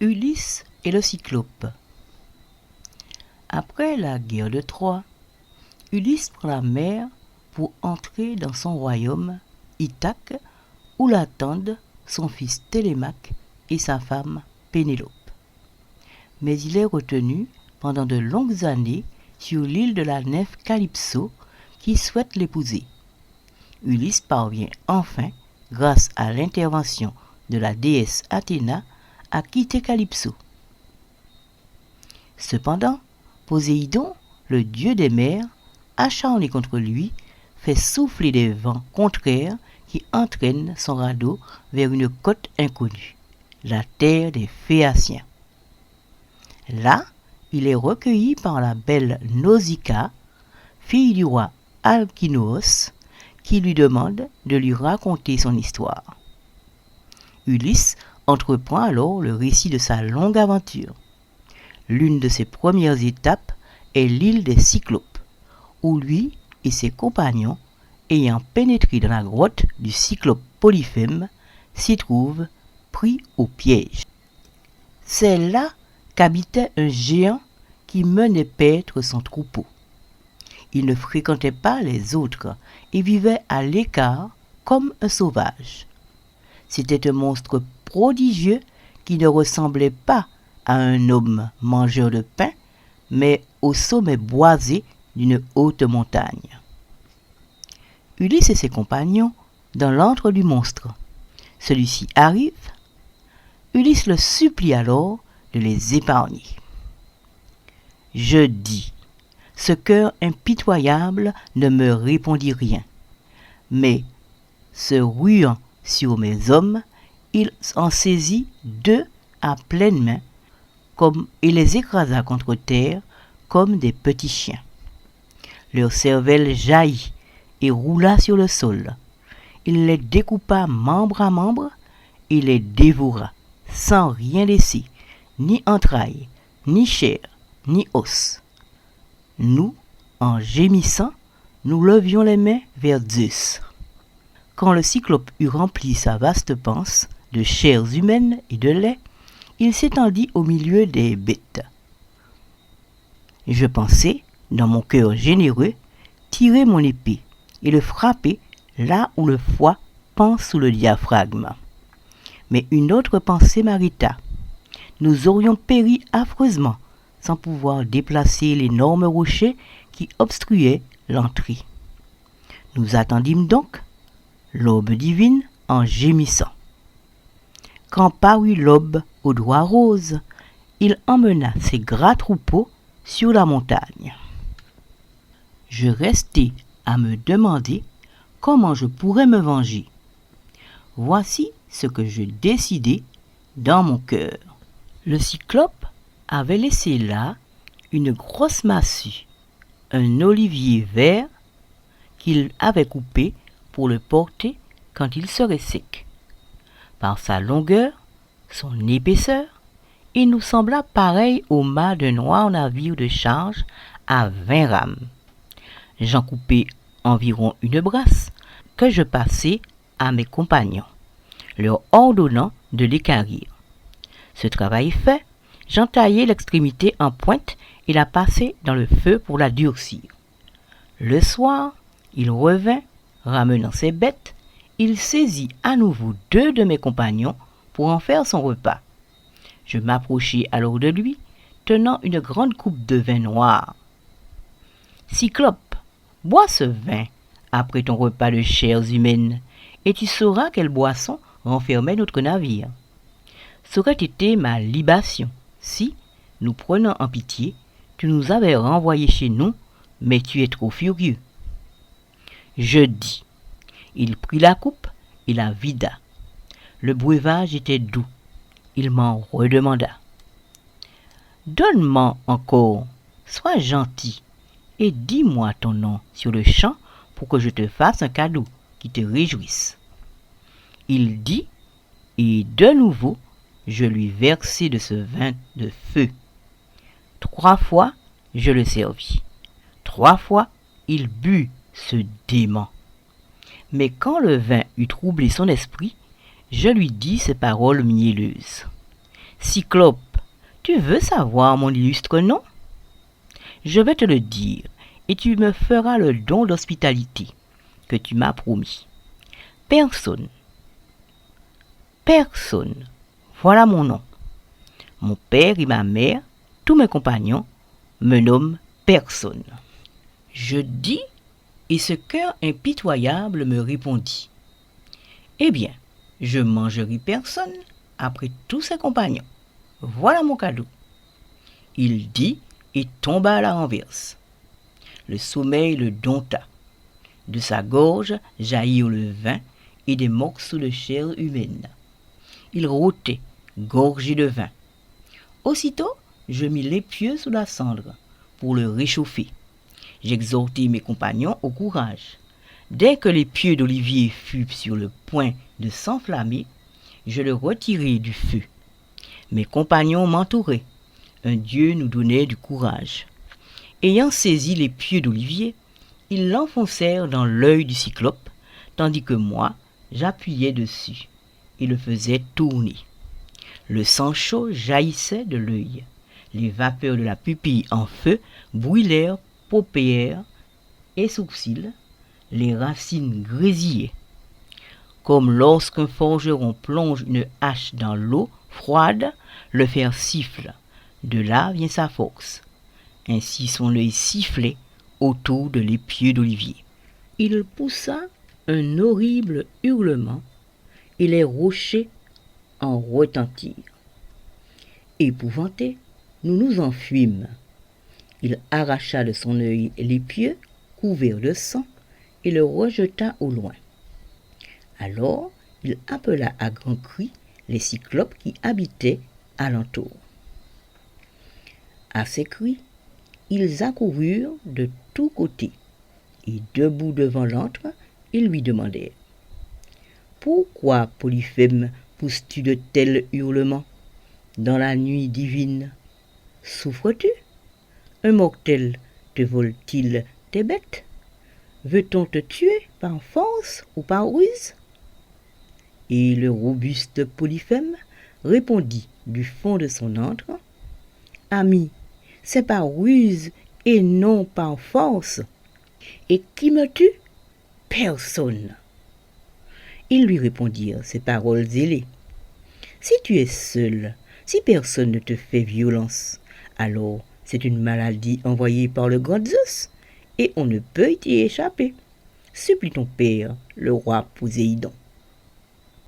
Ulysse et le Cyclope. Après la guerre de Troie, Ulysse prend la mer pour entrer dans son royaume, Ithaque, où l'attendent son fils Télémaque et sa femme Pénélope. Mais il est retenu pendant de longues années sur l'île de la nymphe Calypso qui souhaite l'épouser. Ulysse parvient enfin, grâce à l'intervention de la déesse Athéna, à quitter Calypso. Cependant, Poséidon, le dieu des mers, acharné contre lui, fait souffler des vents contraires qui entraînent son radeau vers une côte inconnue, la terre des Phéaciens. Là, il est recueilli par la belle Nausicaa, fille du roi Alkinoos, qui lui demande de lui raconter son histoire. Ulysse entreprend alors le récit de sa longue aventure. L'une de ses premières étapes est l'île des Cyclopes, où lui et ses compagnons, ayant pénétré dans la grotte du Cyclope Polyphème, s'y trouvent pris au piège. C'est là qu'habitait un géant qui menait paître son troupeau. Il ne fréquentait pas les autres et vivait à l'écart comme un sauvage. C'était un monstre prodigieux qui ne ressemblait pas à un homme mangeur de pain, mais au sommet boisé d'une haute montagne. Ulysse et ses compagnons dans l'antre du monstre. Celui-ci arrive. Ulysse le supplie alors de les épargner. Je dis, ce cœur impitoyable ne me répondit rien, mais, se ruant sur mes hommes, il en saisit 2 à pleine main, et les écrasa contre terre comme des petits chiens. Leur cervelle jaillit et roula sur le sol. Il les découpa membre à membre et les dévora, sans rien laisser, ni entrailles, ni chair, ni os. Nous, en gémissant, nous levions les mains vers Zeus. Quand le Cyclope eut rempli sa vaste panse de chairs humaines et de lait, il s'étendit au milieu des bêtes. Je pensais, dans mon cœur généreux, tirer mon épée et le frapper là où le foie pend sous le diaphragme. Mais une autre pensée m'arrêta. Nous aurions péri affreusement sans pouvoir déplacer l'énorme rocher qui obstruait l'entrée. Nous attendîmes donc l'aube divine en gémissant. Quand parut l'aube aux doigts roses, il emmena ses gras troupeaux sur la montagne. Je restai à me demander comment je pourrais me venger. Voici ce que je décidai dans mon cœur. Le Cyclope avait laissé là une grosse massue, un olivier vert qu'il avait coupé pour le porter quand il serait sec. Par sa longueur, son épaisseur, il nous sembla pareil au mât d'un noir navire de charge à 20 rames. J'en coupai environ une brasse que je passai à mes compagnons, leur ordonnant de l'équarrir. Ce travail fait, j'entaillai l'extrémité en pointe et la passai dans le feu pour la durcir. Le soir, il revint, ramenant ses bêtes, il saisit à nouveau 2 de mes compagnons pour en faire son repas. Je m'approchai alors de lui, tenant une grande coupe de vin noir. « Cyclope, bois ce vin après ton repas de chairs humaines, et tu sauras quelle boisson renfermait notre navire. Ça aurait été ma libation si, nous prenant en pitié, tu nous avais renvoyés chez nous, mais tu es trop furieux. » Je dis. Il prit la coupe et la vida. Le breuvage était doux. Il m'en redemanda. « Donne-moi encore, sois gentil, et dis-moi ton nom sur le champ pour que je te fasse un cadeau qui te réjouisse. » Il dit, et de nouveau, je lui versai de ce vin de feu. 3 fois, je le servis. 3 fois, il but, ce dément. Mais quand le vin eut troublé son esprit, je lui dis ces paroles mielleuses. Cyclope, tu veux savoir mon illustre nom? Je vais te le dire, et tu me feras le don d'hospitalité que tu m'as promis. Personne, personne, voilà mon nom. Mon père et ma mère, tous mes compagnons, me nomment Personne. Je dis, et ce cœur impitoyable me répondit. Eh bien, je mangerai personne après tous ses compagnons. Voilà mon cadeau. Il dit et tomba à la renverse. Le sommeil le dompta. De sa gorge jaillirent le vin et des morceaux de chair humaine. Il rôtait, gorgé de vin. Aussitôt, je mis l'épieu sous la cendre pour le réchauffer. J'exhortai mes compagnons au courage. Dès que l'épieu d'olivier fut sur le point de s'enflammer, je le retirai du feu. Mes compagnons m'entouraient. Un Dieu nous donnait du courage. Ayant saisi l'épieu d'olivier, ils l'enfoncèrent dans l'œil du cyclope, tandis que moi, j'appuyais dessus et le faisais tourner. Le sang chaud jaillissait de l'œil. Les vapeurs de la pupille en feu brûlèrent paupières et sourcils. Les racines grésillaient. Comme lorsqu'un forgeron plonge une hache dans l'eau froide, le fer siffle. De là vient sa force. Ainsi son œil sifflait autour de l'épieu d'olivier. Il poussa un horrible hurlement et les rochers en retentirent. Épouvantés, nous nous enfuîmes. Il arracha de son œil l'épieu couvert de sang et le rejeta au loin. Alors il appela à grands cris les cyclopes qui habitaient alentour. À ces cris, ils accoururent de tous côtés, et debout devant l'antre, ils lui demandèrent « Pourquoi, Polyphème, pousses-tu de tels hurlements dans la nuit divine? Souffres-tu? Un mortel te vole-t-il tes bêtes? Veut-on te tuer par force ou par ruse ?» Et le robuste Polyphème répondit du fond de son antre « Ami, c'est par ruse et non par force. Et qui me tue? Personne. » Ils lui répondirent ces paroles zélées. « Si tu es seul, si personne ne te fait violence, alors c'est une maladie envoyée par le grand Zeus, et on ne peut y échapper. Supplie ton père, le roi Poséidon. »